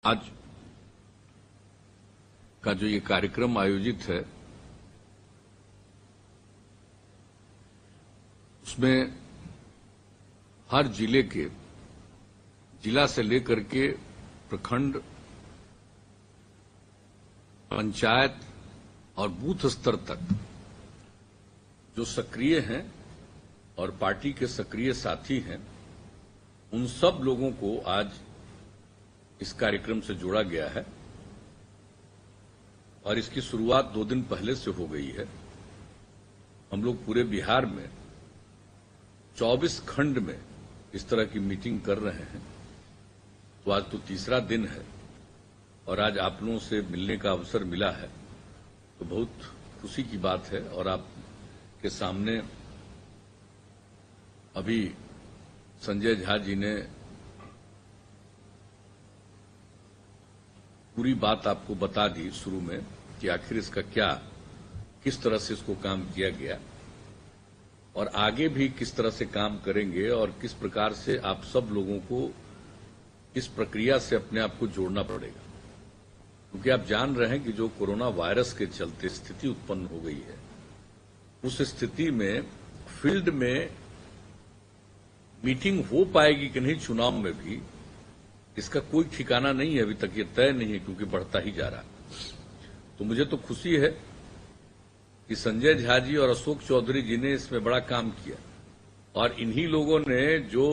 आज का जो ये कार्यक्रम आयोजित है उसमें हर जिले के जिला से लेकर के प्रखंड, पंचायत और बूथ स्तर तक जो सक्रिय हैं और पार्टी के सक्रिय साथी हैं, उन सब लोगों को आज इस कार्यक्रम से जोड़ा गया है और इसकी शुरुआत 2 दिन पहले से हो गई है। हम लोग पूरे बिहार में 24 खंड में इस तरह की मीटिंग कर रहे हैं। तो आज तो तीसरा दिन है और आज आप लोगों से मिलने का अवसर मिला है, तो बहुत खुशी की बात है। और आपके सामने अभी संजय झा जी ने पूरी बात आपको बता दी शुरू में कि आखिर इसका किस तरह से इसको काम किया गया और आगे भी किस तरह से काम करेंगे और किस प्रकार से आप सब लोगों को इस प्रक्रिया से अपने आप को जोड़ना पड़ेगा। क्योंकि आप जान रहे हैं कि जो कोरोना वायरस के चलते स्थिति उत्पन्न हो गई है, उस स्थिति में फील्ड में मीटिंग हो पाएगी कि नहीं चुनाव में भी, इसका कोई ठिकाना नहीं है, अभी तक ये तय नहीं है, क्योंकि बढ़ता ही जा रहा है। तो मुझे तो खुशी है कि संजय झा जी और अशोक चौधरी जी ने इसमें बड़ा काम किया और इन्हीं लोगों ने जो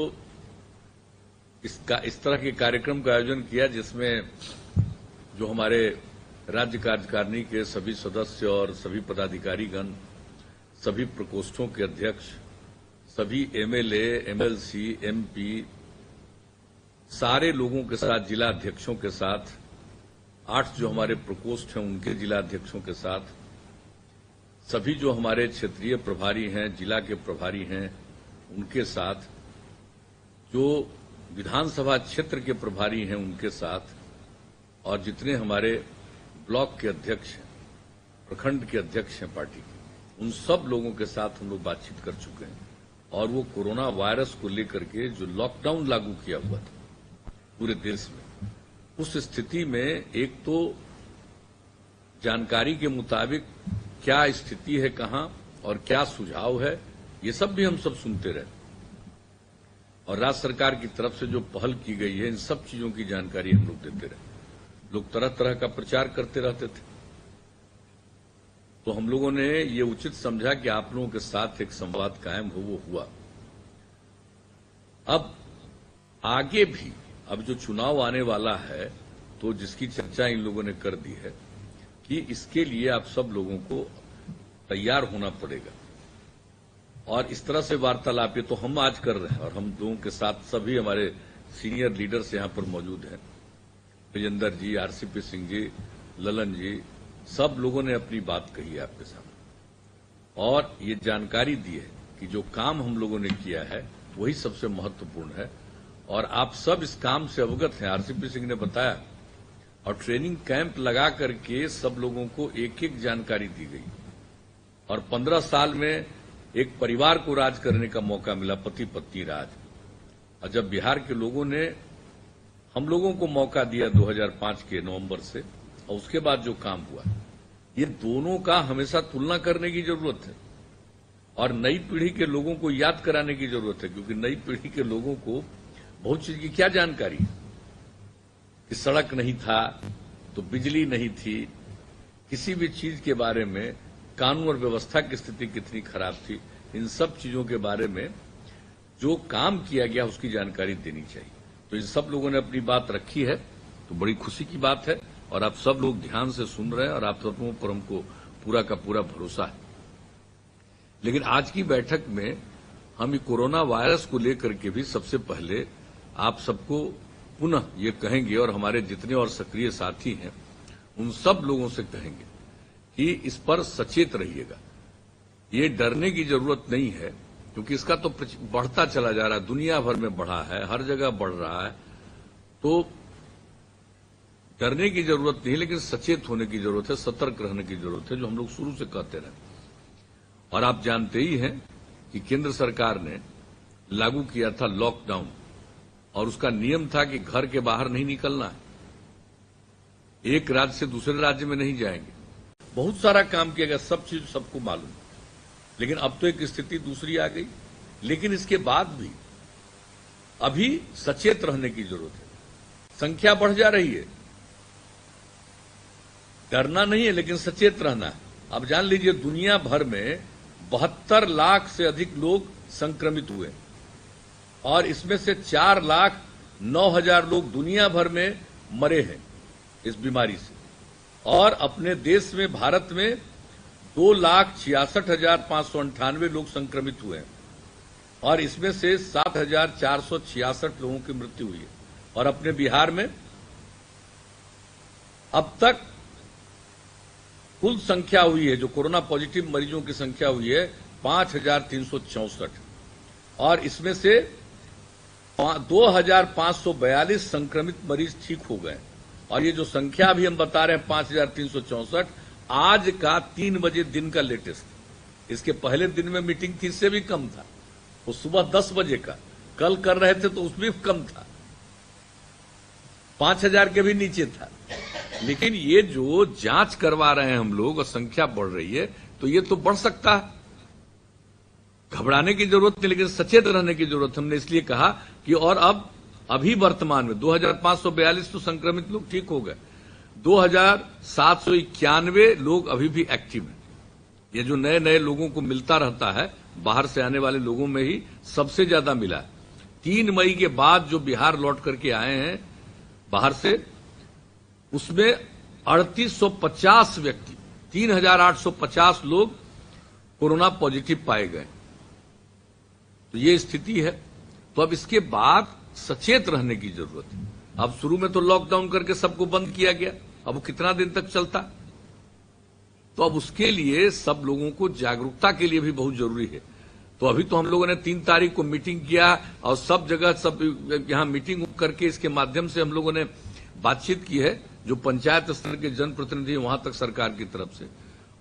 इस तरह के कार्यक्रम का आयोजन किया, जिसमें जो हमारे राज्य कार्यकारिणी के सभी सदस्य और सभी पदाधिकारीगण, सभी प्रकोष्ठों के अध्यक्ष, सभी एमएलए, एमएलसी, एमपी, सारे लोगों के साथ, जिला अध्यक्षों के साथ, 8 जो हमारे प्रकोष्ठ हैं उनके जिला अध्यक्षों के साथ, सभी जो हमारे क्षेत्रीय प्रभारी हैं, जिला के प्रभारी हैं उनके साथ, जो विधानसभा क्षेत्र के प्रभारी हैं उनके साथ, और जितने हमारे ब्लॉक के अध्यक्ष हैं, प्रखंड के अध्यक्ष हैं पार्टी के, उन सब लोगों के साथ हम लोग बातचीत कर चुके हैं। और वो कोरोना वायरस को लेकर के जो लॉकडाउन लागू किया हुआ था पूरे देश में, उस स्थिति में एक तो जानकारी के मुताबिक क्या स्थिति है, कहां और क्या सुझाव है, ये सब भी हम सब सुनते रहे। और राज्य सरकार की तरफ से जो पहल की गई है, इन सब चीजों की जानकारी हम लोग देते रहे। लोग तरह तरह का प्रचार करते रहते थे, तो हम लोगों ने ये उचित समझा कि आप लोगों के साथ एक संवाद कायम हो, वो हुआ। अब आगे भी, अब जो चुनाव आने वाला है, तो जिसकी चर्चा इन लोगों ने कर दी है कि इसके लिए आप सब लोगों को तैयार होना पड़ेगा। और इस तरह से वार्तालाप ये तो हम आज कर रहे हैं और हम लोगों के साथ सभी हमारे सीनियर लीडर्स यहां पर मौजूद हैं, विजेंद्र जी, आरसीपी सिंह जी, ललन जी, सब लोगों ने अपनी बात कही है आपके सामने और ये जानकारी दी है कि जो काम हम लोगों ने किया है वही सबसे महत्वपूर्ण है और आप सब इस काम से अवगत हैं। आरसीपी सिंह ने बताया और ट्रेनिंग कैंप लगा करके सब लोगों को एक एक जानकारी दी गई और 15 साल में एक परिवार को राज करने का मौका मिला, पति पत्नी राज। और जब बिहार के लोगों ने हम लोगों को मौका दिया 2005 के नवंबर से, और उसके बाद जो काम हुआ, ये दोनों का हमेशा तुलना करने की जरूरत है और नई पीढ़ी के लोगों को याद कराने की जरूरत है, क्योंकि नई पीढ़ी के लोगों को बहुत चीज की क्या जानकारी है कि सड़क नहीं था तो बिजली नहीं थी, किसी भी चीज के बारे में, कानून और व्यवस्था की स्थिति कितनी खराब थी, इन सब चीजों के बारे में जो काम किया गया उसकी जानकारी देनी चाहिए। तो इन सब लोगों ने अपनी बात रखी है, तो बड़ी खुशी की बात है और आप सब लोग ध्यान से सुन रहे हैं और आप सबों पर हमको पूरा का पूरा भरोसा है। लेकिन आज की बैठक में हम कोरोना वायरस को लेकर के भी सबसे पहले आप सबको पुनः ये कहेंगे और हमारे जितने और सक्रिय साथी हैं उन सब लोगों से कहेंगे कि इस पर सचेत रहिएगा। ये डरने की जरूरत नहीं है, क्योंकि इसका तो बढ़ता चला जा रहा है, दुनिया भर में बढ़ा है, हर जगह बढ़ रहा है, तो डरने की जरूरत नहीं, लेकिन सचेत होने की जरूरत है, सतर्क रहने की जरूरत है, जो हम लोग शुरू से कहते रहे। और आप जानते ही हैं कि केंद्र सरकार ने लागू किया था लॉकडाउन और उसका नियम था कि घर के बाहर नहीं निकलना है एक राज्य से दूसरे राज्य में नहीं जाएंगे। बहुत सारा काम किया गया, सब चीज सबको मालूम। लेकिन अब तो एक स्थिति दूसरी आ गई। लेकिन इसके बाद भी अभी सचेत रहने की जरूरत है। संख्या बढ़ जा रही है, डरना नहीं है, लेकिन सचेत रहना है। अब जान लीजिए, दुनिया भर में 72 लाख से अधिक लोग संक्रमित हुए और इसमें से 4,09,000 लोग दुनिया भर में मरे हैं इस बीमारी से। और अपने देश में, भारत में 2,66,598 लोग संक्रमित हुए हैं और इसमें से 7,466 लोगों की मृत्यु हुई है। और अपने बिहार में अब तक कुल संख्या हुई है, जो कोरोना पॉजिटिव मरीजों की संख्या हुई है, 5,364 और इसमें से 2,542 संक्रमित मरीज ठीक हो गए। और ये जो संख्या अभी हम बता रहे हैं 5,364, आज का 3 बजे दिन का लेटेस्ट। इसके पहले दिन में मीटिंग थी, इससे भी कम था। वो सुबह 10 बजे का कल कर रहे थे तो उसमें भी कम था, 5,000 के भी नीचे था। लेकिन ये जो जांच करवा रहे हैं हम लोग और संख्या बढ़ रही है, तो ये तो बढ़ सकता है। घबराने की जरूरत नहीं, लेकिन सचेत रहने की जरूरत। हमने इसलिए कहा कि और अब अभी वर्तमान में 2,542 तो संक्रमित लोग ठीक हो गए, 2,791 लोग अभी भी एक्टिव हैं। ये जो नए नए लोगों को मिलता रहता है, बाहर से आने वाले लोगों में ही सबसे ज्यादा मिला है। 3 मई के बाद जो बिहार लौट करके आए हैं बाहर से, उसमें 3,850 व्यक्ति, 3,850 लोग कोरोना पॉजिटिव पाए गए। तो ये स्थिति है। तो अब इसके बाद सचेत रहने की जरूरत है। अब शुरू में तो लॉकडाउन करके सबको बंद किया गया, अब वो कितना दिन तक चलता। तो अब उसके लिए सब लोगों को जागरूकता के लिए भी बहुत जरूरी है। तो अभी तो हम लोगों ने 3 तारीख को मीटिंग किया और सब जगह, सब यहां मीटिंग करके इसके माध्यम से हम लोगों ने बातचीत की है, जो पंचायत स्तर के जनप्रतिनिधि वहां तक सरकार की तरफ से,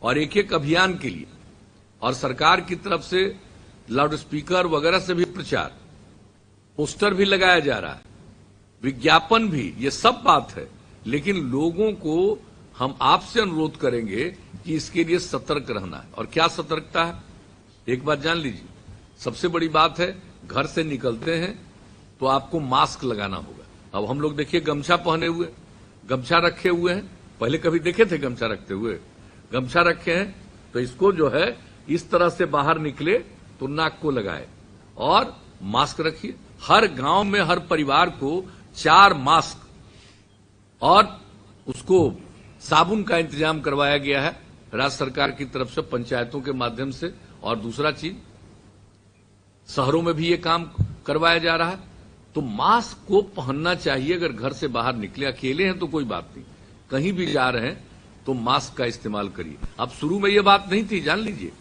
और एक एक अभियान के लिए और सरकार की तरफ से लाउड स्पीकर वगैरह से भी प्रचार, पोस्टर भी लगाया जा रहा है, विज्ञापन भी, ये सब बात है। लेकिन लोगों को हम आपसे अनुरोध करेंगे कि इसके लिए सतर्क रहना है। और क्या सतर्कता है, एक बात जान लीजिए। सबसे बड़ी बात है, घर से निकलते हैं तो आपको मास्क लगाना होगा। अब हम लोग देखिए गमछा पहने हुए, गमछा रखे हुए हैं, पहले कभी देखे थे गमछा रखते हुए? गमछा रखे हैं तो इसको जो है इस तरह से बाहर निकले तो नाक को लगाए और मास्क रखिए। हर गांव में हर परिवार को 4 मास्क और उसको साबुन का इंतजाम करवाया गया है राज्य सरकार की तरफ से, पंचायतों के माध्यम से। और दूसरा चीज, शहरों में भी ये काम करवाया जा रहा है। तो मास्क को पहनना चाहिए। अगर घर से बाहर निकले, अकेले हैं तो कोई बात नहीं, कहीं भी जा रहे हैं तो मास्क का इस्तेमाल करिए। अब शुरू में ये बात नहीं थी, जान लीजिए।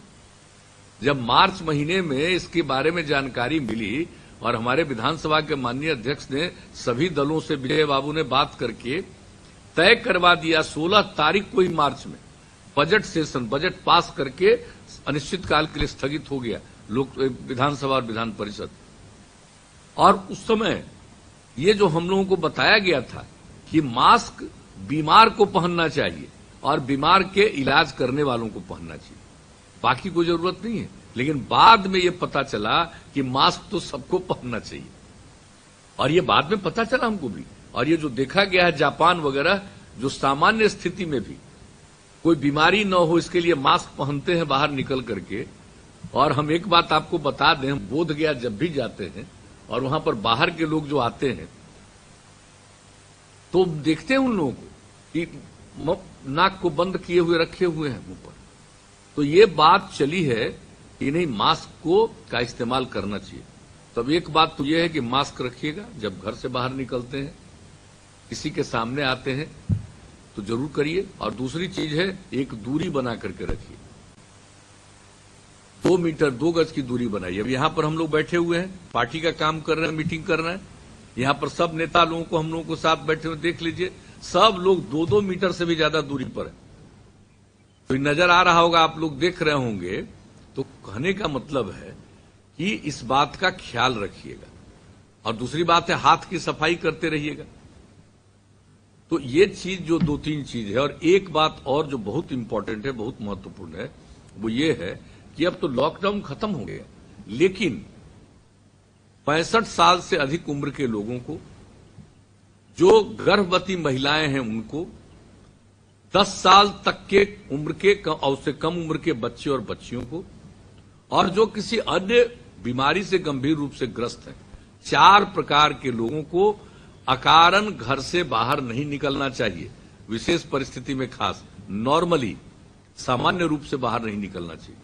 जब मार्च महीने में इसके बारे में जानकारी मिली और हमारे विधानसभा के माननीय अध्यक्ष ने सभी दलों से, विजय बाबू ने बात करके तय करवा दिया, 16 तारीख को ही मार्च में बजट सेशन, बजट पास करके अनिश्चित काल के लिए स्थगित हो गया विधानसभा और विधान परिषद। और उस समय ये जो हम लोगों को बताया गया था कि मास्क बीमार को पहनना चाहिए और बीमार के इलाज करने वालों को पहनना चाहिए, बाकी कोई जरूरत नहीं है। लेकिन बाद में ये पता चला कि मास्क तो सबको पहनना चाहिए, और ये बाद में पता चला हमको भी। और ये जो देखा गया है जापान वगैरह, जो सामान्य स्थिति में भी कोई बीमारी न हो इसके लिए मास्क पहनते हैं बाहर निकल करके। और हम एक बात आपको बता दें, हम बोध गया जब भी जाते हैं और वहां पर बाहर के लोग जो आते हैं तो देखते हैं उन लोगों को कि नाक को बंद किए हुए रखे हुए हैं मुंह पर। तो ये बात चली है कि नहीं, मास्क को का इस्तेमाल करना चाहिए। तब एक बात तो ये है कि मास्क रखिएगा जब घर से बाहर निकलते हैं, किसी के सामने आते हैं तो जरूर करिए। और दूसरी चीज है, एक दूरी बना करके रखिए, 2 मीटर 2 गज की दूरी बनाइए। अब यहां पर हम लोग बैठे हुए हैं, पार्टी का काम कर रहे हैं, मीटिंग कर रहे हैं, यहां पर सब नेता लोगों को, हम लोगों को साथ बैठे हुए देख लीजिए, सब लोग 2-2 मीटर से भी ज्यादा दूरी पर है। तो नजर आ रहा होगा, आप लोग देख रहे होंगे। तो कहने का मतलब है कि इस बात का ख्याल रखिएगा। और दूसरी बात है, हाथ की सफाई करते रहिएगा। तो ये चीज जो 2-3 चीज है, और एक बात और जो बहुत इंपॉर्टेंट है, बहुत महत्वपूर्ण है, वो ये है कि अब तो लॉकडाउन खत्म हो गया, लेकिन 65 साल से अधिक उम्र के लोगों को, जो गर्भवती महिलाएं हैं उनको, 10 साल तक के उम्र के और उससे कम उम्र के बच्चे और बच्चियों को, और जो किसी अन्य बीमारी से गंभीर रूप से ग्रस्त हैं, 4 प्रकार के लोगों को अकारण घर से बाहर नहीं निकलना चाहिए। विशेष परिस्थिति में खास, नॉर्मली सामान्य रूप से बाहर नहीं निकलना चाहिए,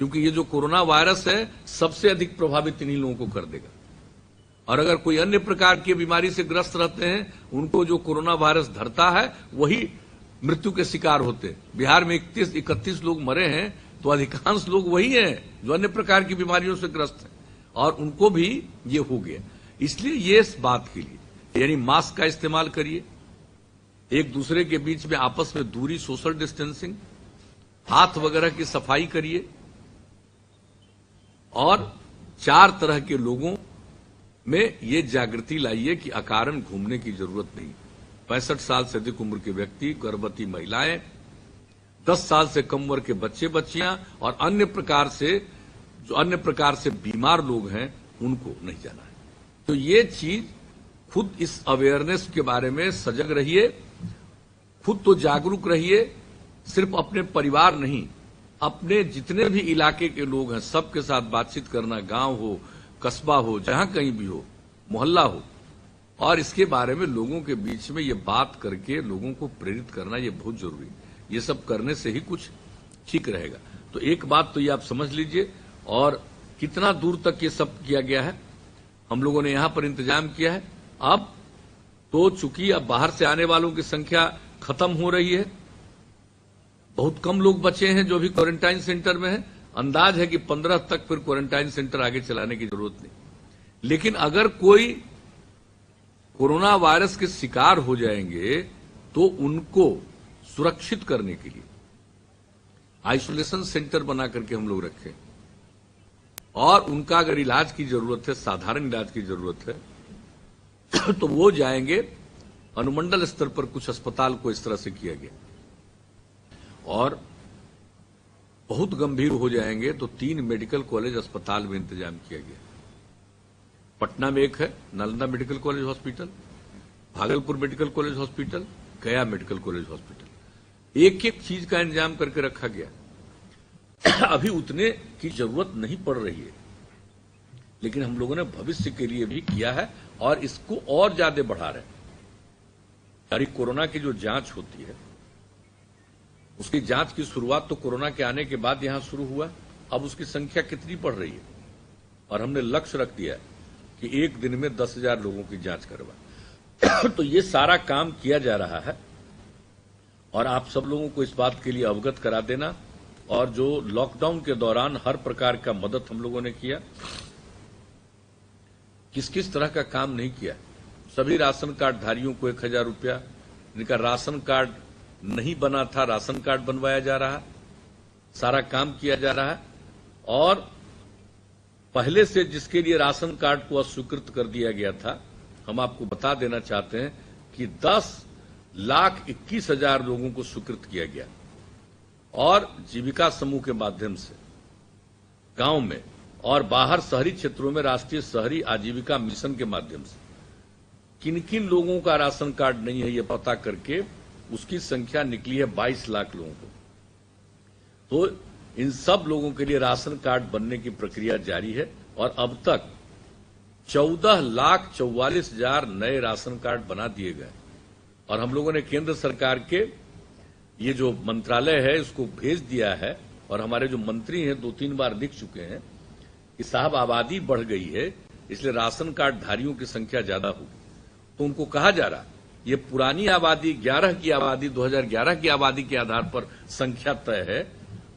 क्योंकि ये जो कोरोना वायरस है सबसे अधिक प्रभावित इन्हीं लोगों को कर देगा। और अगर कोई अन्य प्रकार की बीमारी से ग्रस्त रहते हैं, उनको जो कोरोना वायरस धरता है वही मृत्यु के शिकार होते हैं। बिहार में 31 लोग मरे हैं, तो अधिकांश लोग वही हैं जो अन्य प्रकार की बीमारियों से ग्रस्त हैं, और उनको भी ये हो गया। इसलिए ये इस बात के लिए, यानी मास्क का इस्तेमाल करिए, एक दूसरे के बीच में आपस में दूरी, सोशल डिस्टेंसिंग, हाथ वगैरह की सफाई करिए, और 4 तरह के लोगों में ये जागृति लाइए कि अकारण घूमने की जरूरत नहीं। 65 साल से अधिक उम्र के व्यक्ति, गर्भवती महिलाएं, 10 साल से कम उम्र के बच्चे बच्चियां, और अन्य प्रकार से बीमार लोग हैं, उनको नहीं जाना है। तो ये चीज, खुद इस अवेयरनेस के बारे में सजग रहिए, खुद तो जागरूक रहिए, सिर्फ अपने परिवार नहीं, अपने जितने भी इलाके के लोग हैं सबके साथ बातचीत करना, गांव हो, कस्बा हो, जहां कहीं भी हो, मोहल्ला हो, और इसके बारे में लोगों के बीच में ये बात करके लोगों को प्रेरित करना, ये बहुत जरूरी है। ये सब करने से ही कुछ ठीक रहेगा। तो एक बात तो ये आप समझ लीजिए, और कितना दूर तक ये सब किया गया है, हम लोगों ने यहां पर इंतजाम किया है। अब तो चूंकि अब बाहर से आने वालों की संख्या खत्म हो रही है, बहुत कम लोग बचे हैं जो भी क्वारंटाइन सेंटर में हैं। अंदाज है कि 15 तक फिर क्वारंटाइन सेंटर आगे चलाने की जरूरत नहीं। लेकिन अगर कोई कोरोना वायरस के शिकार हो जाएंगे तो उनको सुरक्षित करने के लिए आइसोलेशन सेंटर बना करके हम लोग रखें, और उनका अगर इलाज की जरूरत है, साधारण इलाज की जरूरत है, तो वो जाएंगे। अनुमंडल स्तर पर कुछ अस्पताल को इस तरह से किया गया, और बहुत गंभीर हो जाएंगे तो 3 मेडिकल कॉलेज अस्पताल में इंतजाम किया गया। पटना में एक है, Nalanda medical college hospital, Bhagalpur medical college hospital, गया मेडिकल कॉलेज हॉस्पिटल। एक एक चीज का इंतजाम करके रखा गया। अभी उतने की जरूरत नहीं पड़ रही है, लेकिन हम लोगों ने भविष्य के लिए भी किया है, और इसको और ज्यादा बढ़ा रहे हैं। यानी कोरोना की जो जांच होती है, उसकी जांच की शुरुआत तो कोरोना के आने के बाद यहां शुरू हुआ। अब उसकी संख्या कितनी बढ़ रही है, और हमने लक्ष्य रख दिया है कि एक दिन में 10,000 लोगों की जांच करवा। तो ये सारा काम किया जा रहा है, और आप सब लोगों को इस बात के लिए अवगत करा देना। और जो लॉकडाउन के दौरान हर प्रकार का मदद हम लोगों ने किया, किस किस तरह का काम नहीं किया। सभी राशन कार्ड धारियों को 1,000 रुपया, जिनका राशन कार्ड नहीं बना था राशन कार्ड बनवाया जा रहा है, सारा काम किया जा रहा है। और पहले से जिसके लिए राशन कार्ड को अस्वीकृत कर दिया गया था, हम आपको बता देना चाहते हैं कि 10,21,000 लोगों को स्वीकृत किया गया, और जीविका समूह के माध्यम से गांव में और बाहर शहरी क्षेत्रों में राष्ट्रीय शहरी आजीविका मिशन के माध्यम से किन किन लोगों का राशन कार्ड नहीं है ये पता करके उसकी संख्या निकली है 22 लाख लोगों को। तो इन सब लोगों के लिए राशन कार्ड बनने की प्रक्रिया जारी है, और अब तक 14,44,000 नए राशन कार्ड बना दिए गए। और हम लोगों ने केंद्र सरकार के ये जो मंत्रालय है इसको भेज दिया है, और हमारे जो मंत्री हैं 2-3 बार लिख चुके हैं कि साहब आबादी बढ़ गई है, इसलिए राशन कार्ड धारियों की संख्या ज्यादा होगी। तो उनको कहा जा रहा ये पुरानी आबादी 11 की आबादी 2011 की आबादी के आधार पर संख्या तय है,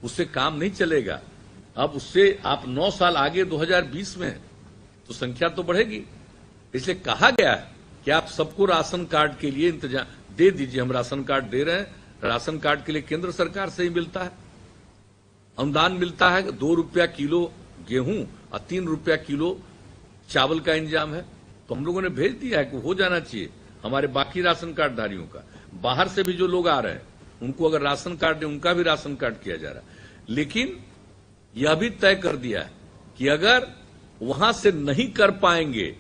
उससे काम नहीं चलेगा। अब उससे आप 9 साल आगे 2020 में है तो संख्या तो बढ़ेगी। इसलिए कहा गया है कि आप सबको राशन कार्ड के लिए इंतजाम दे दीजिए। हम राशन कार्ड दे रहे हैं, राशन कार्ड के लिए केंद्र सरकार से ही मिलता है, अनुदान मिलता है। 2 रुपया किलो गेहूं और 3 रुपया किलो चावल का इंतजाम है, तो हम लोगों ने भेज दिया है कि हो जाना चाहिए। हमारे बाकी राशन कार्ड धारियों का। बाहर से भी जो लोग आ रहे हैं उनको अगर राशन कार्ड है, उनका भी राशन कार्ड किया जा रहा है। लेकिन यह भी तय कर दिया है कि अगर वहां से नहीं कर पाएंगे,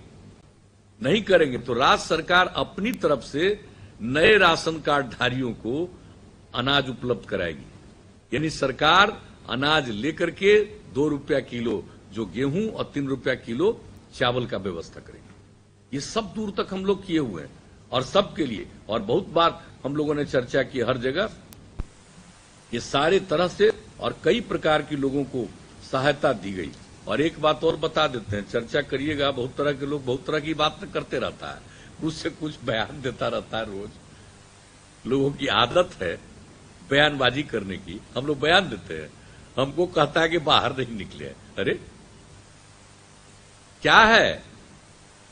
नहीं करेंगे, तो राज्य सरकार अपनी तरफ से नए राशन कार्ड धारियों को अनाज उपलब्ध कराएगी। यानी सरकार अनाज लेकर के 2 रुपया किलो जो गेहूं और 3 रुपया किलो चावल का व्यवस्था करेंगे। ये सब दूर तक हम लोग किए हुए हैं और सबके लिए, और बहुत बार हम लोगों ने चर्चा की हर जगह, ये सारे तरह से और कई प्रकार के लोगों को सहायता दी गई। और एक बात और बता देते हैं, चर्चा करिएगा, बहुत तरह के लोग बहुत तरह की बात करते रहता है, कुछ से कुछ बयान देता रहता है। रोज लोगों की आदत है बयानबाजी करने की। हम लोग बयान देते हैं, हमको कहता है कि बाहर नहीं निकले। अरे क्या है,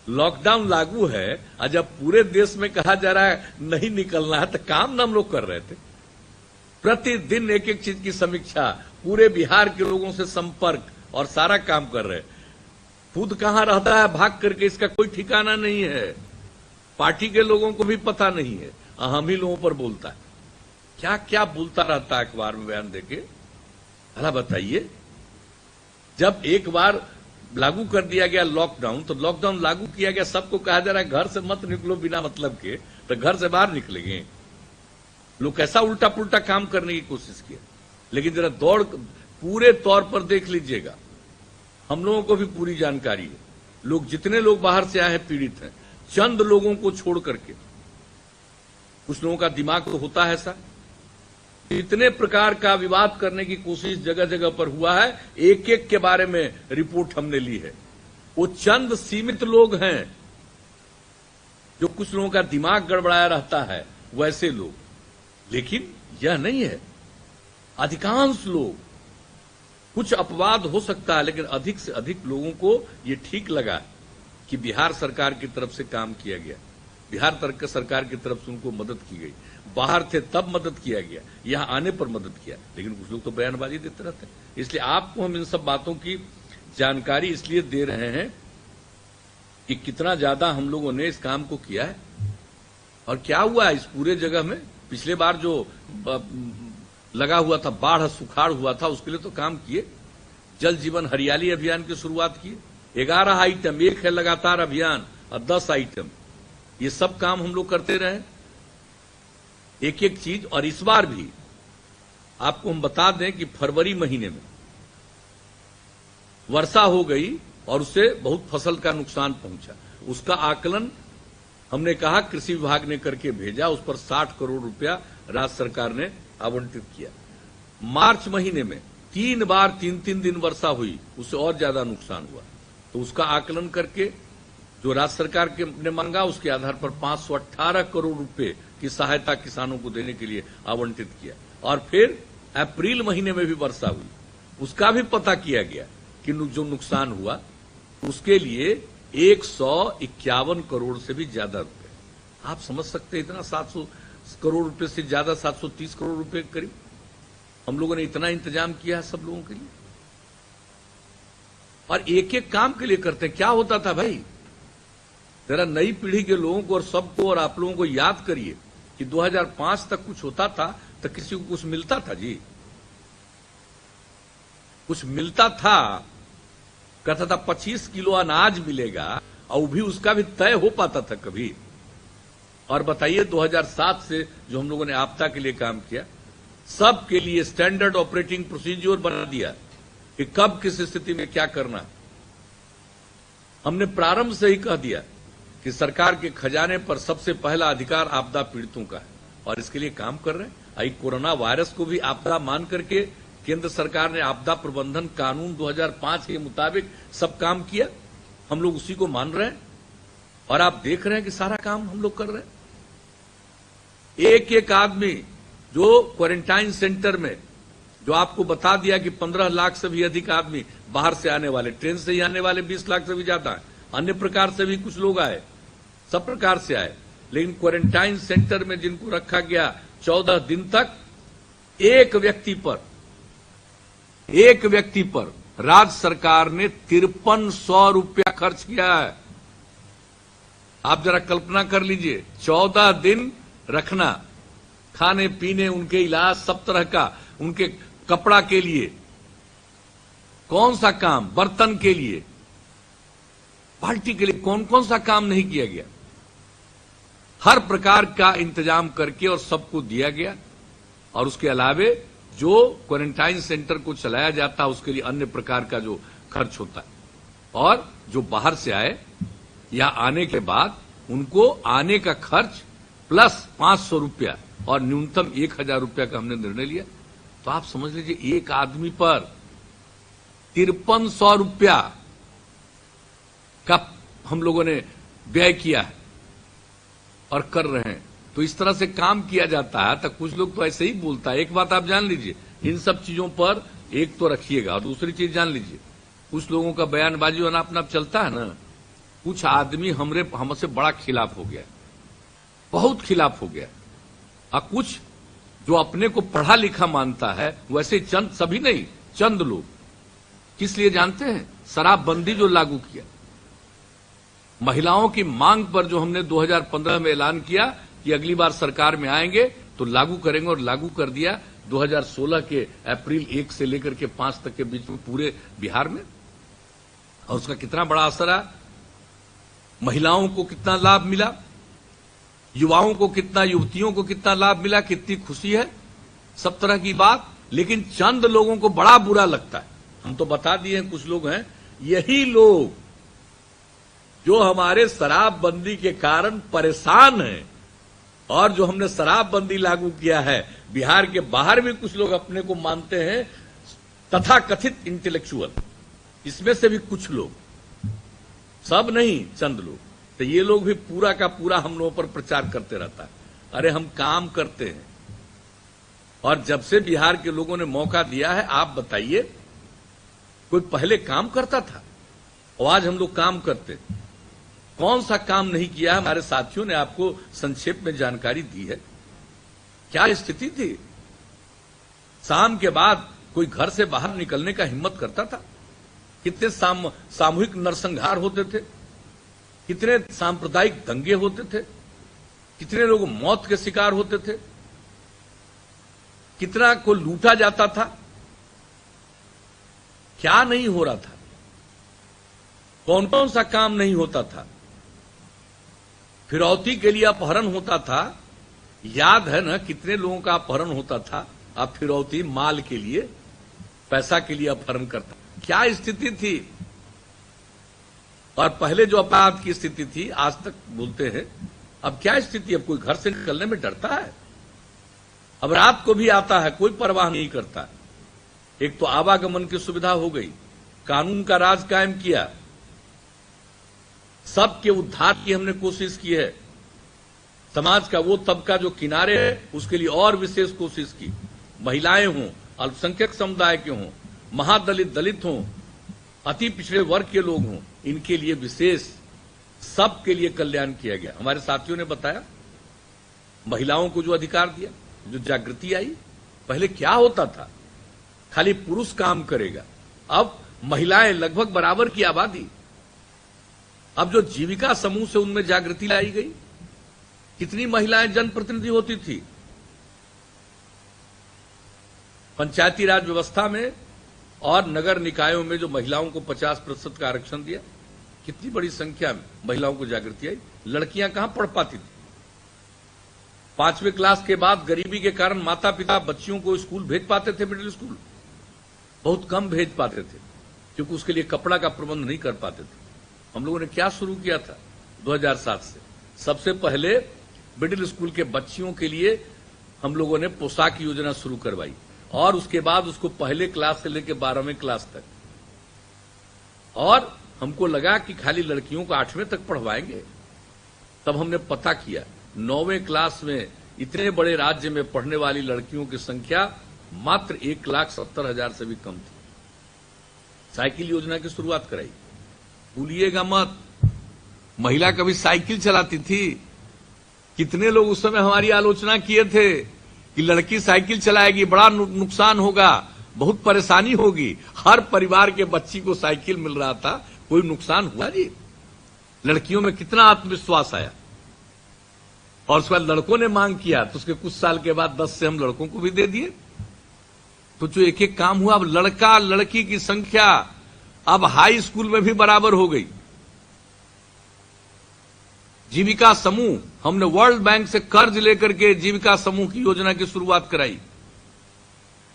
लॉकडाउन लागू है और जब पूरे देश में कहा जा रहा है नहीं निकलना है, तो काम हम लोग कर रहे थे। प्रतिदिन एक एक चीज की समीक्षा, पूरे बिहार के लोगों से संपर्क और सारा काम कर रहे हैं। खुद कहां रहता है भाग करके, इसका कोई ठिकाना नहीं है। पार्टी के लोगों को भी पता नहीं है, हम ही लोगों पर बोलता है। क्या क्या बोलता रहता है अखबार में बयान देके, भला बताइए। जब एक बार लागू कर दिया गया लॉकडाउन, तो लॉकडाउन लागू किया गया, सबको कहा जा रहा है घर से मत निकलो बिना मतलब के, तो घर से बाहर निकलेंगे लोग। कैसा उल्टा पुल्टा काम करने की कोशिश किया। लेकिन जरा दौड़ पूरे तौर पर देख लीजिएगा, हम लोगों को भी पूरी जानकारी है। लोग जितने लोग बाहर से आए हैं पीड़ित हैं, चंद लोगों को छोड़ करके। कुछ लोगों का दिमाग तो होता है ऐसा, इतने प्रकार का विवाद करने की कोशिश जगह जगह पर हुआ है। एक एक के बारे में रिपोर्ट हमने ली है। वो चंद सीमित लोग हैं जो कुछ लोगों का दिमाग गड़बड़ाया रहता है, वैसे लोग। लेकिन यह नहीं है, अधिकांश लोग, कुछ अपवाद हो सकता है, लेकिन अधिक से अधिक लोगों को यह ठीक लगा कि बिहार सरकार की तरफ से काम किया गया, बिहार सरकार की तरफ से उनको मदद की गई। बाहर थे तब मदद किया गया, यहां आने पर मदद किया। लेकिन कुछ लोग तो बयानबाजी देते रहते हैं। इसलिए आपको हम इन सब बातों की जानकारी इसलिए दे रहे हैं कि कितना ज्यादा हम लोगों ने इस काम को किया है और क्या हुआ है इस पूरे जगह में। पिछले बार जो लगा हुआ था, बाढ़ सुखाड़ हुआ था, उसके लिए तो काम किए। जल जीवन हरियाली अभियान की शुरुआत किए, 11 आइटम, एक है लगातार अभियान और 10 आइटम, ये सब काम हम लोग करते रहे, एक एक चीज। और इस बार भी आपको हम बता दें कि फरवरी महीने में वर्षा हो गई और उससे बहुत फसल का नुकसान पहुंचा। उसका आकलन हमने कहा कृषि विभाग ने करके भेजा, उस पर 60 करोड़ रुपया राज्य सरकार ने आवंटित किया। मार्च महीने में 3 बार 3-3 दिन वर्षा हुई, उससे और ज्यादा नुकसान हुआ। तो उसका आकलन करके जो राज्य सरकार के ने मांगा, उसके आधार पर 518 करोड़ रुपए की सहायता किसानों को देने के लिए आवंटित किया। और फिर अप्रैल महीने में भी वर्षा हुई, उसका भी पता किया गया कि जो नुकसान हुआ उसके लिए 151 करोड़ से भी ज्यादा रुपए। आप समझ सकते हैं, इतना 700 करोड़ रुपए से ज्यादा, 730 करोड़ रुपए के करीब हम लोगों ने इतना इंतजाम किया है सब लोगों के लिए। और एक एक काम के लिए करते हैं। क्या होता था भाई, जरा नई पीढ़ी के लोगों को और सबको और आप लोगों को याद करिए कि 2005 तक कुछ होता था तो किसी को कुछ मिलता था जी, कुछ मिलता था, कहता था 25 किलो अनाज मिलेगा, और भी उसका भी तय हो पाता था कभी। और बताइए 2007 से जो हम लोगों ने आपदा के लिए काम किया, सबके लिए स्टैंडर्ड ऑपरेटिंग प्रोसीजर बना दिया कि कब किस स्थिति में क्या करना। हमने प्रारंभ से ही कह दिया कि सरकार के खजाने पर सबसे पहला अधिकार आपदा पीड़ितों का है, और इसके लिए काम कर रहे हैं। कोरोना वायरस को भी आपदा मान करके केंद्र सरकार ने आपदा प्रबंधन कानून 2005 के मुताबिक सब काम किया, हम लोग उसी को मान रहे हैं। और आप देख रहे हैं कि सारा काम हम लोग कर रहे हैं। एक एक आदमी जो क्वारंटाइन सेंटर में, जो आपको बता दिया कि 15 लाख से भी अधिक आदमी बाहर से आने वाले, ट्रेन से ही आने वाले 20 लाख से भी ज्यादा है, अन्य प्रकार से भी कुछ लोग आए, सब प्रकार से आए। लेकिन क्वारंटाइन सेंटर में जिनको रखा गया 14 दिन तक, एक व्यक्ति पर राज्य सरकार ने 5300 रुपया खर्च किया है। आप जरा कल्पना कर लीजिए, 14 दिन रखना, खाने पीने, उनके इलाज, सब तरह का, उनके कपड़ा के लिए, कौन सा काम, बर्तन के लिए, पार्टी के लिए कौन कौन सा काम नहीं किया गया। हर प्रकार का इंतजाम करके और सबको दिया गया। और उसके अलावे जो क्वारंटाइन सेंटर को चलाया जाता है उसके लिए अन्य प्रकार का जो खर्च होता है, और जो बाहर से आए या आने के बाद उनको आने का खर्च प्लस 500 रुपया और न्यूनतम 1000 रुपया का हमने निर्णय लिया। तो आप समझ लीजिए एक आदमी पर 5300 रुपया का हम लोगों ने व्यय किया है और कर रहे हैं। तो इस तरह से काम किया जाता है। तो कुछ लोग तो ऐसे ही बोलता है। एक बात आप जान लीजिए, इन सब चीजों पर एक तो रखिएगा, और दूसरी चीज जान लीजिए, कुछ लोगों का बयानबाजी और अपना चलता है ना, कुछ आदमी हमसे बड़ा खिलाफ हो गया, बहुत खिलाफ हो गया, और कुछ जो अपने को पढ़ा लिखा मानता है, वैसे चंद, सभी नहीं, चंद लोग। किस लिए जानते हैं? शराबबंदी जो लागू किया, महिलाओं की मांग पर जो हमने 2015 में ऐलान किया कि अगली बार सरकार में आएंगे तो लागू करेंगे, और लागू कर दिया 2016 के अप्रैल 1 से लेकर के 5 तक के बीच में पूरे बिहार में। और उसका कितना बड़ा असर है, महिलाओं को कितना लाभ मिला, युवाओं को कितना, युवतियों को कितना लाभ मिला, कितनी खुशी है, सब तरह की बात। लेकिन चंद लोगों को बड़ा बुरा लगता है। हम तो बता दिए हैं, कुछ लोग हैं, यही लोग जो हमारे शराबबंदी के कारण परेशान हैं, और जो हमने शराबबंदी लागू किया है, बिहार के बाहर भी कुछ लोग अपने को मानते हैं तथाकथित इंटेलेक्चुअल, इसमें से भी कुछ लोग, सब नहीं, चंद लोग। तो ये लोग भी पूरा का पूरा हम लोगों पर प्रचार करते रहता है। अरे हम काम करते हैं, और जब से बिहार के लोगों ने मौका दिया है, आप बताइए, कोई पहले काम करता था और आज हम लोग काम करते, कौन सा काम नहीं किया? हमारे साथियों ने आपको संक्षेप में जानकारी दी है। क्या स्थिति थी? शाम के बाद कोई घर से बाहर निकलने का हिम्मत करता था? कितने सामूहिक नरसंहार होते थे, कितने सांप्रदायिक दंगे होते थे, कितने लोग मौत के शिकार होते थे, कितना को लूटा जाता था, क्या नहीं हो रहा था, कौन कौन सा काम नहीं होता था। फिरौती के लिए अपहरण होता था, याद है ना, कितने लोगों का अपहरण होता था। अब फिरौती, माल के लिए, पैसा के लिए अपहरण करता, क्या स्थिति थी। और पहले जो अपराध की स्थिति थी, आज तक बोलते हैं, अब क्या स्थिति? अब कोई घर से निकलने में डरता है, अब रात को भी आता है, कोई परवाह नहीं करता। एक तो आवागमन की सुविधा हो गई, कानून का राज कायम किया, सबके उद्धार की हमने कोशिश की है, समाज का वो तबका जो किनारे है उसके लिए और विशेष कोशिश की, महिलाएं हों, अल्पसंख्यक समुदाय के हों, महादलित दलित हों, अति पिछड़े वर्ग के लोग हों, इनके लिए विशेष, सबके लिए कल्याण किया गया। हमारे साथियों ने बताया, महिलाओं को जो अधिकार दिया, जो जागृति आई। पहले क्या होता था, खाली पुरुष काम करेगा, अब महिलाएं लगभग बराबर की आबादी। अब जो जीविका समूह से उनमें जागृति लाई गई, कितनी महिलाएं जनप्रतिनिधि होती थी। पंचायती राज व्यवस्था में और नगर निकायों में जो महिलाओं को 50% का आरक्षण दिया, कितनी बड़ी संख्या में महिलाओं को जागृति आई। लड़कियां कहां पढ़ पाती थी। 5वीं क्लास के बाद गरीबी के कारण माता पिता बच्चियों को स्कूल भेज पाते थे, मिडिल स्कूल बहुत कम भेज पाते थे, क्योंकि उसके लिए कपड़ा का प्रबंध नहीं कर पाते थे। हम लोगों ने क्या शुरू किया था 2007 से, सबसे पहले मिडिल स्कूल के बच्चियों के लिए हम लोगों ने पोशाक योजना शुरू करवाई, और उसके बाद उसको पहले क्लास से लेकर 12वीं क्लास तक। और हमको लगा कि खाली लड़कियों को 8वीं तक पढ़वाएंगे, तब हमने पता किया 9वीं क्लास में इतने बड़े राज्य में पढ़ने वाली लड़कियों की संख्या मात्र 1,70,000 से भी कम थी। साइकिल योजना की शुरुआत कराई, भूलिएगा मत, महिला कभी साइकिल चलाती थी। कितने लोग उस समय हमारी आलोचना किए थे कि लड़की साइकिल चलाएगी, बड़ा नुकसान होगा, बहुत परेशानी होगी। हर परिवार के बच्ची को साइकिल मिल रहा था, कोई नुकसान हुआ जी? लड़कियों में कितना आत्मविश्वास आया। और उसके बाद लड़कों ने मांग किया तो उसके कुछ साल के बाद 10 से हम लड़कों को भी दे दिए। तो जो एक एक काम हुआ, अब लड़का लड़की की संख्या अब हाई स्कूल में भी बराबर हो गई। जीविका समूह, हमने वर्ल्ड बैंक से कर्ज लेकर के जीविका समूह की योजना की शुरुआत कराई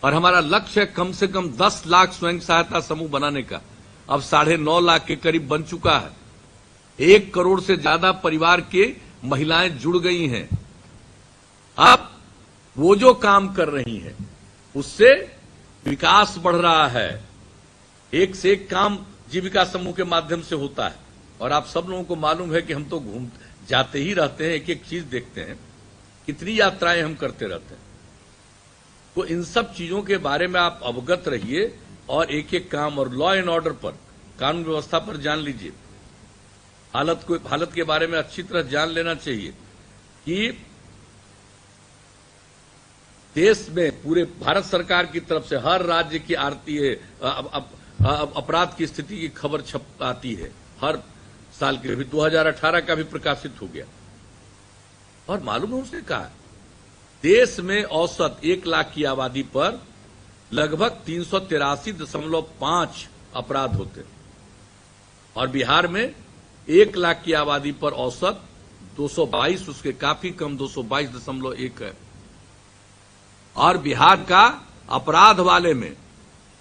और हमारा लक्ष्य है कम से कम 10 लाख स्वयं सहायता समूह बनाने का। अब 9.5 लाख के करीब बन चुका है। 1 करोड़ से ज्यादा परिवार के महिलाएं जुड़ गई हैं। अब वो जो काम कर रही हैं उससे विकास बढ़ रहा है। एक से एक काम जीविका समूह के माध्यम से होता है। और आप सब लोगों को मालूम है कि हम तो घूम जाते ही रहते हैं, एक एक चीज देखते हैं, कितनी यात्राएं हम करते रहते हैं। तो इन सब चीजों के बारे में आप अवगत रहिए और एक एक काम, और लॉ एंड ऑर्डर पर, कानून व्यवस्था पर जान लीजिए। हालत के बारे में अच्छी तरह जान लेना चाहिए कि देश में पूरे भारत सरकार की तरफ से हर राज्य की अपराध की स्थिति की खबर छप आती है हर साल के लिए। 2018 का भी प्रकाशित हो गया। और मालूम है उसने कहा देश में औसत 1 लाख की आबादी पर लगभग 383.5 अपराध होते, और बिहार में 1 लाख की आबादी पर औसत 222, उसके काफी कम 222.1 है। और बिहार का अपराध वाले में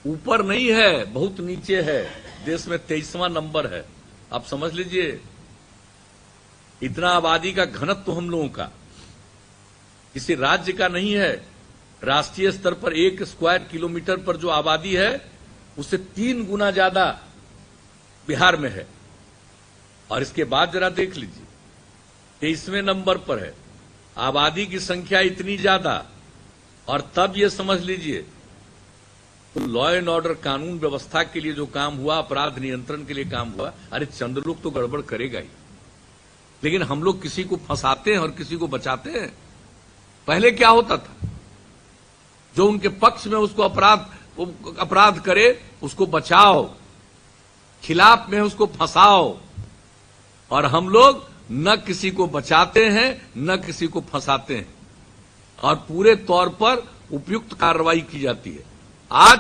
ऊपर नहीं है, बहुत नीचे है, देश में 23वां नंबर है। आप समझ लीजिए, इतना आबादी का घनत्व तो हम लोगों का किसी राज्य का नहीं है। राष्ट्रीय स्तर पर 1 स्क्वायर किलोमीटर पर जो आबादी है उससे 3 गुना ज्यादा बिहार में है। और इसके बाद जरा देख लीजिए, 23वें नंबर पर है, आबादी की संख्या इतनी ज्यादा, और तब ये समझ लीजिए तो लॉ एंड ऑर्डर, कानून व्यवस्था के लिए जो काम हुआ, अपराध नियंत्रण के लिए काम हुआ, अरे चंद लोग तो गड़बड़ करेगा ही, लेकिन हम लोग किसी को फंसाते हैं और किसी को बचाते हैं। पहले क्या होता था, जो उनके पक्ष में उसको अपराध करे उसको बचाओ, खिलाफ में उसको फंसाओ, और हम लोग न किसी को बचाते हैं न किसी को फंसाते हैं, और पूरे तौर पर उपयुक्त कार्रवाई की जाती है। आज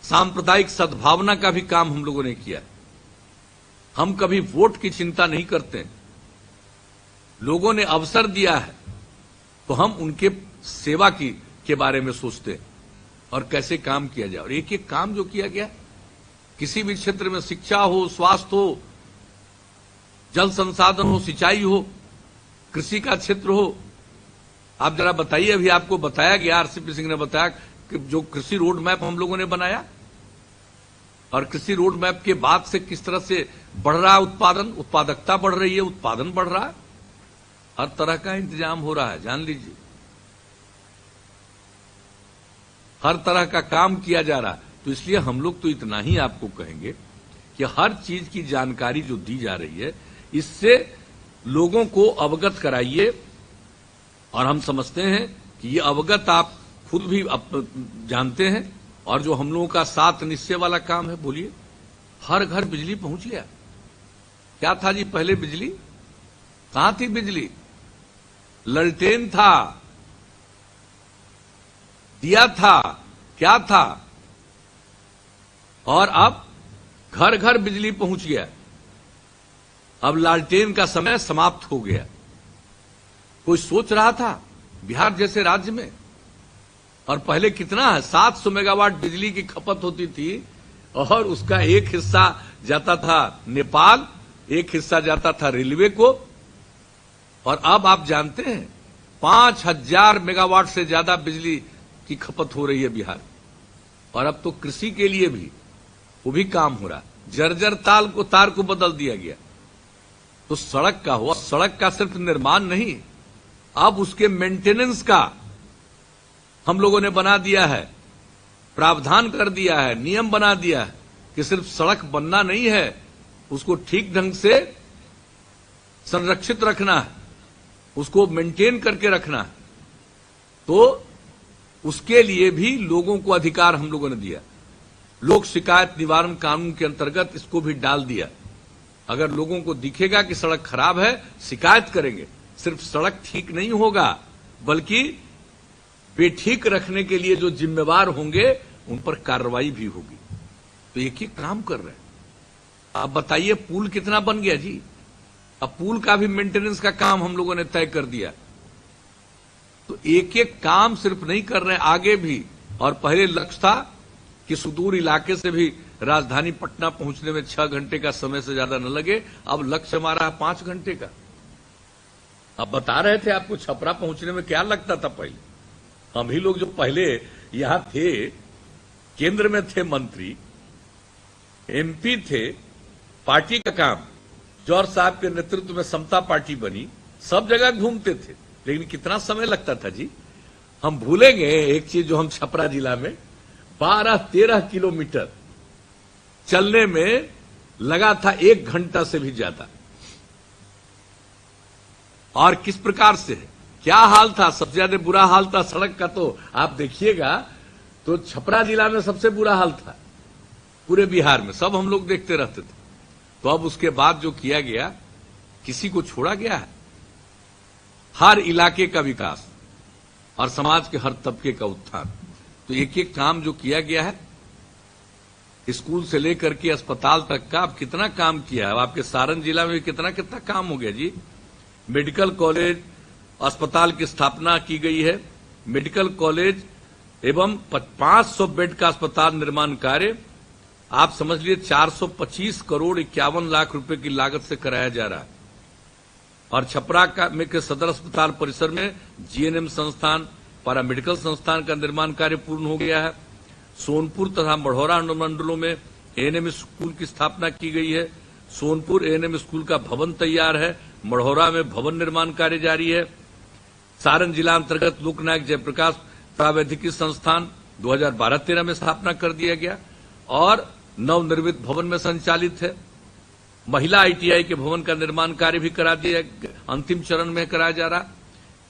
सांप्रदायिक सद्भावना का भी काम हम लोगों ने किया। हम कभी वोट की चिंता नहीं करते। लोगों ने अवसर दिया है तो हम उनके सेवा के बारे में सोचते हैं और कैसे काम किया जाए। और एक एक काम जो किया गया, किसी भी क्षेत्र में, शिक्षा हो, स्वास्थ्य हो, जल संसाधन हो, सिंचाई हो, कृषि का क्षेत्र हो, आप जरा बताइए। अभी आपको बताया गया, आरसीपी सिंह ने बताया कि जो कृषि रोड मैप हम लोगों ने बनाया, और कृषि रोड मैप के बाद से किस तरह से बढ़ रहा है उत्पादन, उत्पादकता बढ़ रही है, उत्पादन बढ़ रहा है, हर तरह का इंतजाम हो रहा है, जान लीजिए, हर तरह का काम किया जा रहा है। तो इसलिए हम लोग तो इतना ही आपको कहेंगे कि हर चीज की जानकारी जो दी जा रही है, इससे लोगों को अवगत कराइए। और हम समझते हैं कि ये अवगत आप खुद भी जानते हैं। और जो हम लोगों का 7 निश्चय वाला काम है, बोलिए, हर घर बिजली पहुंच गया। क्या था जी पहले बिजली? कहां थी बिजली? ललटेन था, दिया था, क्या था? और अब घर घर बिजली पहुंच गया। अब लालटेन का समय समाप्त हो गया। कोई सोच रहा था बिहार जैसे राज्य में, और पहले कितना है, 700 मेगावाट बिजली की खपत होती थी, और उसका एक हिस्सा जाता था नेपाल, एक हिस्सा जाता था रेलवे को। और अब आप जानते हैं 5000 मेगावाट से ज्यादा बिजली की खपत हो रही है बिहार। और अब तो कृषि के लिए भी वो भी काम हो रहा है। जर्जर तार को बदल दिया गया। तो सड़क का हुआ, सड़क का सिर्फ निर्माण नहीं, अब उसके मेंटेनेंस का हम लोगों ने बना दिया है, प्रावधान कर दिया है, नियम बना दिया है कि सिर्फ सड़क बनना नहीं है, उसको ठीक ढंग से संरक्षित रखना है, उसको मेंटेन करके रखना है। तो उसके लिए भी लोगों को अधिकार हम लोगों ने दिया। लोक शिकायत निवारण कानून के अंतर्गत इसको भी डाल दिया। अगर लोगों को दिखेगा कि सड़क खराब है, शिकायत करेंगे। सिर्फ सड़क ठीक नहीं होगा, बल्कि बेठीक रखने के लिए जो जिम्मेवार होंगे उन पर कार्रवाई भी होगी। तो एक एक काम कर रहे हैं। आप बताइए पुल कितना बन गया जी। अब पुल का भी मेंटेनेंस का काम हम लोगों ने तय कर दिया। तो एक एक काम सिर्फ नहीं कर रहे हैं, आगे भी। और पहले लक्ष्य था कि सुदूर इलाके से भी राजधानी पटना पहुंचने में 6 घंटे का समय से ज्यादा न लगे। अब लक्ष्य हमारा है 5 घंटे का। अब बता रहे थे आपको छपरा पहुंचने में क्या लगता था पहले। हम ही लोग जो पहले यहां थे, केंद्र में थे मंत्री, एमपी थे, पार्टी का काम, जौहर साहब के नेतृत्व में समता पार्टी बनी, सब जगह घूमते थे, लेकिन कितना समय लगता था जी। हम भूलेंगे एक चीज जो हम छपरा जिला में 12-13 किलोमीटर चलने में लगा था 1 घंटा से भी ज्यादा। और किस प्रकार से क्या हाल था, सबसे ज्यादा बुरा हाल था सड़क का। तो आप देखिएगा तो छपरा जिला में सबसे बुरा हाल था पूरे बिहार में, सब हम लोग देखते रहते थे। तो अब उसके बाद जो किया गया, किसी को छोड़ा गया है। हर इलाके का विकास और समाज के हर तबके का उत्थान। तो एक एक काम जो किया गया है, स्कूल से लेकर के अस्पताल तक का, अब कितना काम किया है। आपके सारण जिला में कितना कितना काम हो गया जी। मेडिकल कॉलेज अस्पताल की स्थापना की गई है। मेडिकल कॉलेज एवं 500 बेड का अस्पताल निर्माण कार्य आप समझ लीजिए 425 करोड़ 51 लाख रुपए की लागत से कराया जा रहा है। और छपरा के सदर अस्पताल परिसर में जीएनएम संस्थान, पैरामेडिकल संस्थान का निर्माण कार्य पूर्ण हो गया है। सोनपुर तथा मढ़ौरा अनुमंडलों में एएनएम स्कूल की स्थापना की गई है। सोनपुर एएनएम स्कूल का भवन तैयार है, मढ़ौरा में भवन निर्माण कार्य जारी है। सारण जिला अंतर्गत लोकनायक जयप्रकाश प्रावैधिकी संस्थान 2012-13 में स्थापना कर दिया गया और नवनिर्मित भवन में संचालित है। महिला आईटीआई के भवन का निर्माण कार्य भी करा दिया, अंतिम चरण में कराया जा रहा।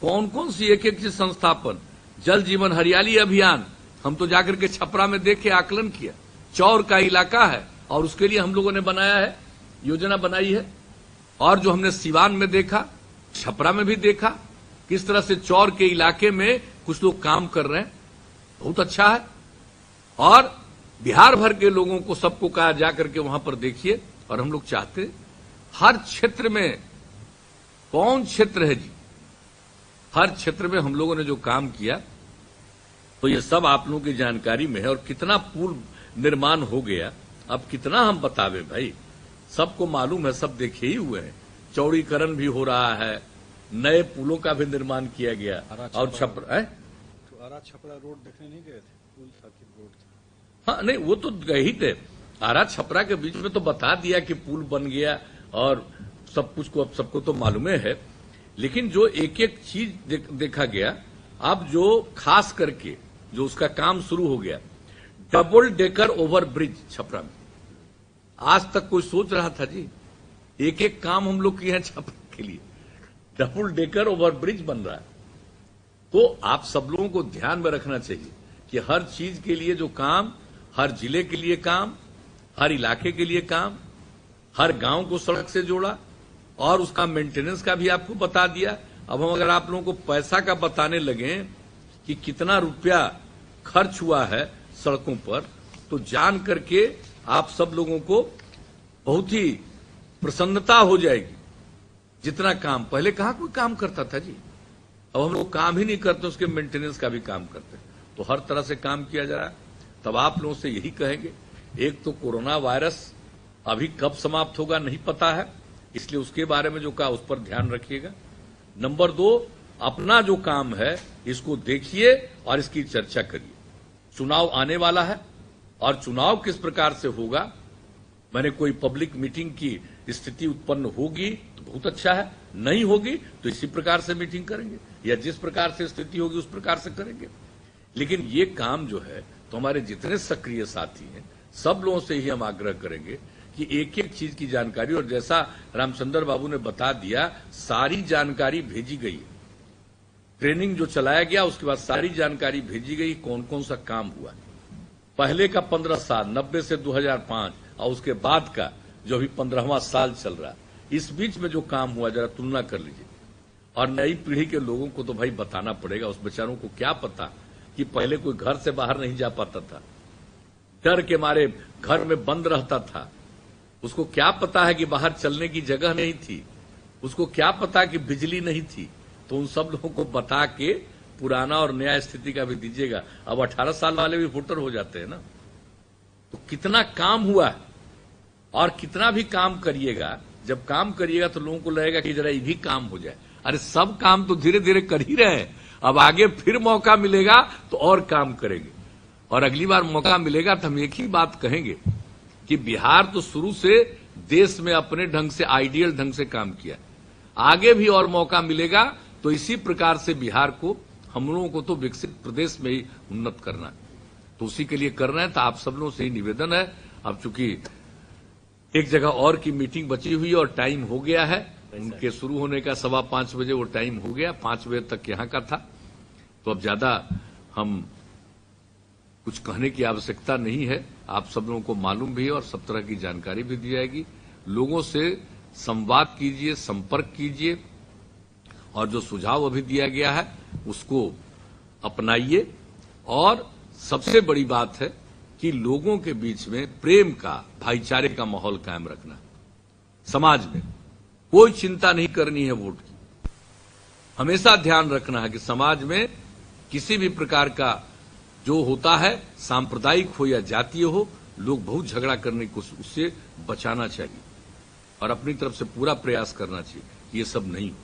कौन कौन सी एक एक चीज संस्थापन, जल जीवन हरियाली अभियान, हम तो जाकर के छपरा में देखे आकलन किया। चौर का इलाका है और उसके लिए हम लोगों ने बनाया है, योजना बनाई है। और जो हमने सिवान में देखा, छपरा में भी देखा, किस तरह से चौर के इलाके में कुछ लोग काम कर रहे हैं, बहुत अच्छा है। और बिहार भर के लोगों को सबको कहा जाकर के वहां पर देखिए। और हम लोग चाहते हर क्षेत्र में, कौन क्षेत्र है जी, हर क्षेत्र में हम लोगों ने जो काम किया, तो ये सब आप लोगों की जानकारी में है। और कितना पुल निर्माण हो गया, अब कितना हम बतावे भाई, सबको मालूम है, सब देखे ही हुए हैं। चौड़ीकरण भी हो रहा है, नए पुलों का भी निर्माण किया गया। और छपरा रोड देखने नहीं गए थे, पुल था कि रोड था? हाँ नहीं, वो तो गए ही थे। आरा छपरा के बीच में तो बता दिया कि पुल बन गया और सब कुछ को अब सबको तो मालूम है। लेकिन जो एक एक चीज देखा गया, अब जो खास करके जो उसका काम शुरू हो गया, double decker over bridge Chhapra में, आज तक कोई सोच रहा था जी। एक एक काम हम लोग किए हैं छपरा के लिए, डबल डेकर ओवर ब्रिज बन रहा है। तो आप सब लोगों को ध्यान में रखना चाहिए कि हर चीज के लिए जो काम, हर जिले के लिए काम, हर इलाके के लिए काम, हर गांव को सड़क से जोड़ा और उसका मेंटेनेंस का भी आपको बता दिया। अब हम अगर आप लोगों को पैसा का बताने लगे कि कितना रुपया खर्च हुआ है सड़कों पर, तो जान करके आप सब लोगों को बहुत ही प्रसन्नता हो जाएगी। जितना काम पहले कहां कोई काम करता था जी, अब हम लोग काम ही नहीं करते, उसके मेंटेनेंस का भी काम करते। तो हर तरह से काम किया जा रहा है। तब आप लोगों से यही कहेंगे, एक तो कोरोना वायरस अभी कब समाप्त होगा नहीं पता है, इसलिए उसके बारे में जो कहा उस पर ध्यान रखिएगा। नंबर 2, अपना जो काम है इसको देखिए और इसकी चर्चा करिए। चुनाव आने वाला है और चुनाव किस प्रकार से होगा, मैंने कोई पब्लिक मीटिंग की स्थिति उत्पन्न होगी तो बहुत अच्छा है, नहीं होगी तो इसी प्रकार से मीटिंग करेंगे या जिस प्रकार से स्थिति होगी उस प्रकार से करेंगे। लेकिन ये काम जो है, तो हमारे जितने सक्रिय साथी हैं सब लोगों से ही हम आग्रह करेंगे कि एक एक चीज की जानकारी, और जैसा रामचंद्र बाबू ने बता दिया, सारी जानकारी भेजी गई है। ट्रेनिंग जो चलाया गया उसके बाद सारी जानकारी भेजी गई, कौन कौन सा काम हुआ। पहले का 15 साल 90 से 2005 और उसके बाद का जो अभी 15वां साल चल रहा है, इस बीच में जो काम हुआ जरा तुलना कर लीजिए। और नई पीढ़ी के लोगों को तो भाई बताना पड़ेगा, उस बेचारों को क्या पता कि पहले कोई घर से बाहर नहीं जा पाता था, डर के मारे घर में बंद रहता था। उसको क्या पता है कि बाहर चलने की जगह नहीं थी, उसको क्या पता कि बिजली नहीं थी। तो उन सब लोगों को बता के पुराना और नया स्थिति का भी दीजिएगा। अब 18 साल वाले भी वोटर हो जाते हैं ना, तो कितना काम हुआ है। और कितना भी काम करिएगा, जब काम करिएगा तो लोगों को लगेगा कि जरा ये भी काम हो जाए। अरे सब काम तो धीरे धीरे कर ही रहे हैं, अब आगे फिर मौका मिलेगा तो और काम करेंगे। और अगली बार मौका मिलेगा तो हम एक ही बात कहेंगे कि बिहार तो शुरू से देश में अपने ढंग से आइडियल ढंग से काम किया, आगे भी और मौका मिलेगा तो इसी प्रकार से बिहार को, हम लोगों को तो विकसित प्रदेश में ही उन्नत करना है, तो उसी के लिए कर रहे हैं। तो आप सब लोगों से ही निवेदन है, अब चूंकि एक जगह और की मीटिंग बची हुई और टाइम हो गया है, उनके शुरू होने का 5:15 बजे वो टाइम हो गया, 5 बजे तक यहाँ का था, तो अब ज्यादा हम कुछ कहने की आवश्यकता नहीं है। आप सब लोगों को मालूम भी है और सब तरह की जानकारी भी दी जाएगी। लोगों से संवाद कीजिए, संपर्क कीजिए और जो सुझाव अभी दिया गया है उसको अपनाइए। और सबसे बड़ी बात है कि लोगों के बीच में प्रेम का, भाईचारे का माहौल कायम रखना। समाज में कोई चिंता नहीं करनी है वोट की, हमेशा ध्यान रखना है कि समाज में किसी भी प्रकार का जो होता है, सांप्रदायिक हो या जातीय हो, लोग बहुत झगड़ा करने की कोशिश, उससे बचाना चाहिए और अपनी तरफ से पूरा प्रयास करना चाहिए ये सब नहीं हो।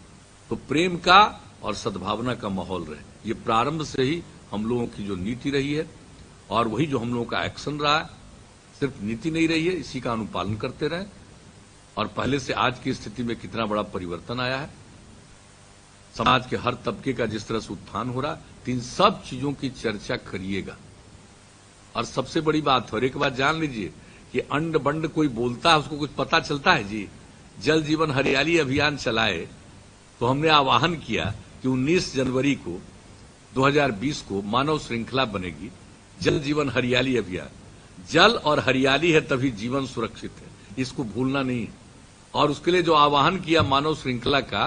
तो प्रेम का और सद्भावना का माहौल रहे, ये प्रारंभ से ही हम लोगों की जो नीति रही है और वही जो हम लोगों का एक्शन रहा है, सिर्फ नीति नहीं रही है, इसी का अनुपालन करते रहे। और पहले से आज की स्थिति में कितना बड़ा परिवर्तन आया है, समाज के हर तबके का जिस तरह से उत्थान हो रहा है, तो इन सब चीजों की चर्चा करिएगा। और सबसे बड़ी बात है, और एक बात जान लीजिए कि अंड बंड कोई बोलता है उसको कुछ पता चलता है जी। जल जीवन हरियाली अभियान चलाए तो हमने आह्वान किया कि 19 जनवरी को 2020 को मानव श्रृंखला बनेगी, जल जीवन हरियाली अभियान। जल और हरियाली है तभी जीवन सुरक्षित है, इसको भूलना नहीं। और उसके लिए जो आह्वान किया मानव श्रृंखला का,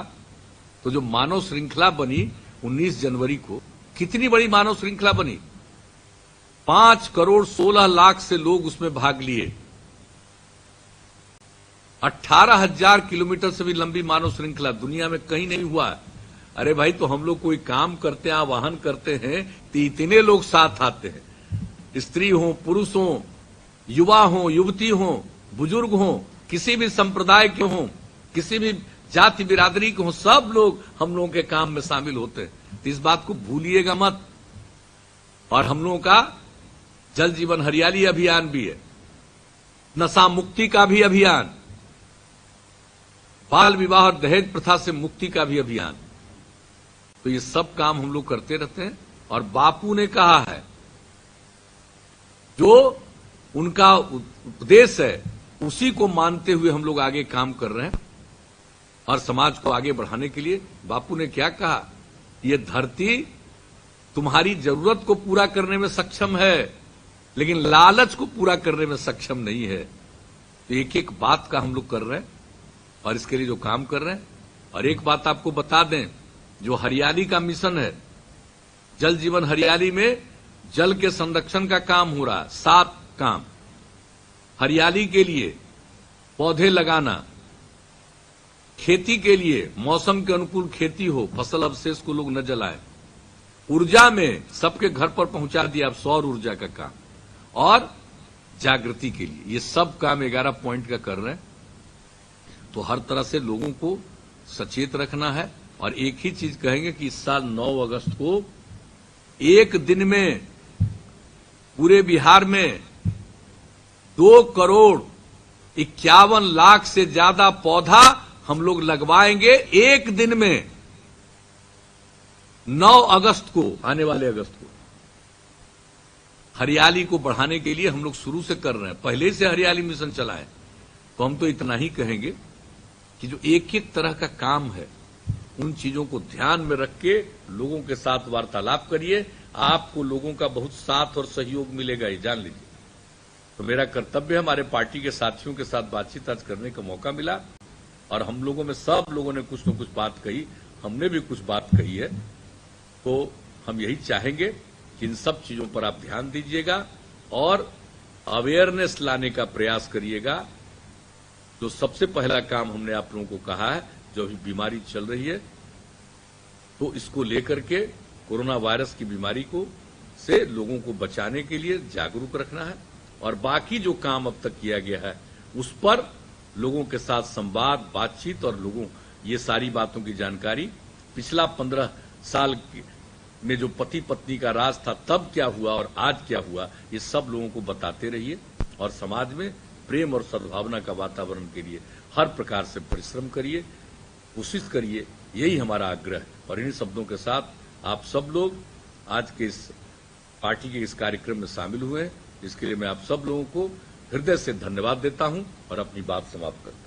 तो जो मानव श्रृंखला बनी 19 जनवरी को, कितनी बड़ी मानव श्रृंखला बनी, 5 करोड़ 16 लाख से लोग उसमें भाग लिए। 18,000 किलोमीटर से भी लंबी मानव श्रृंखला दुनिया में कहीं नहीं हुआ है। अरे भाई, तो हम लोग कोई काम करते हैं, आह्वान करते हैं तो इतने लोग साथ आते हैं, स्त्री हो, पुरुष हो, युवा हो, युवती हो, बुजुर्ग हो, किसी भी संप्रदाय के हो, किसी भी जाति बिरादरी के हो, सब लोग हम लोगों के काम में शामिल होते हैं। तो इस बात को भूलिएगा मत। और हम लोगों का जल जीवन हरियाली अभियान भी है, नशा मुक्ति का भी अभियान, बाल विवाह और दहेज प्रथा से मुक्ति का भी अभियान। तो ये सब काम हम लोग करते रहते हैं। और बापू ने कहा है, जो उनका उपदेश है उसी को मानते हुए हम लोग आगे काम कर रहे हैं। और समाज को आगे बढ़ाने के लिए बापू ने क्या कहा, ये धरती तुम्हारी जरूरत को पूरा करने में सक्षम है, लेकिन लालच को पूरा करने में सक्षम नहीं है। तो एक एक बात का हम लोग कर रहे हैं और इसके लिए जो काम कर रहे हैं। और एक बात आपको बता दें, जो हरियाली का मिशन है, जल जीवन हरियाली में जल के संरक्षण का काम हो रहा है। 7 काम हरियाली के लिए, पौधे लगाना, खेती के लिए मौसम के अनुकूल खेती हो, फसल अवशेष को लोग न जलाए, ऊर्जा में सबके घर पर पहुंचा दिया अब सौर ऊर्जा का काम, और जागृति के लिए ये सब काम 11 पॉइंट का कर रहे हैं। तो हर तरह से लोगों को सचेत रखना है। और एक ही चीज कहेंगे कि इस साल 9 अगस्त को एक दिन में पूरे बिहार में 2 करोड़ 51 लाख से ज्यादा पौधा हम लोग लगवाएंगे एक दिन में, 9 अगस्त को, आने वाले अगस्त को। हरियाली को बढ़ाने के लिए हम लोग शुरू से कर रहे हैं, पहले से हरियाली मिशन चलाएं। तो हम तो इतना ही कहेंगे कि जो एक एक तरह का काम है उन चीजों को ध्यान में रख के लोगों के साथ वार्तालाप करिए। आपको लोगों का बहुत साथ और सहयोग मिलेगा, ये जान लीजिए। तो मेरा कर्तव्य है, हमारे पार्टी के साथियों के साथ बातचीत आज करने का मौका मिला और हम लोगों में सब लोगों ने कुछ न कुछ बात कही, हमने भी कुछ बात कही है। तो हम यही चाहेंगे कि इन सब चीजों पर आप ध्यान दीजिएगा और अवेयरनेस लाने का प्रयास करिएगा। जो सबसे पहला काम हमने आप लोगों को कहा है, जो अभी बीमारी चल रही है, तो इसको लेकर के कोरोना वायरस की बीमारी को से लोगों को बचाने के लिए जागरूक रखना है और बाकी जो काम अब तक किया गया है उस पर लोगों के साथ संवाद, बातचीत और लोगों ये सारी बातों की जानकारी, पिछला 15 साल में जो पति पत्नी का राज था तब क्या हुआ और आज क्या हुआ, ये सब लोगों को बताते रहिए और समाज में प्रेम और सद्भावना का वातावरण के लिए हर प्रकार से परिश्रम करिए, कोशिश करिए, यही हमारा आग्रह है। और इन्हीं शब्दों के साथ आप सब लोग आज के इस पार्टी के इस कार्यक्रम में शामिल हुए हैं, जिसके लिए मैं आप सब लोगों को हृदय से धन्यवाद देता हूं और अपनी बात समाप्त करता हूं।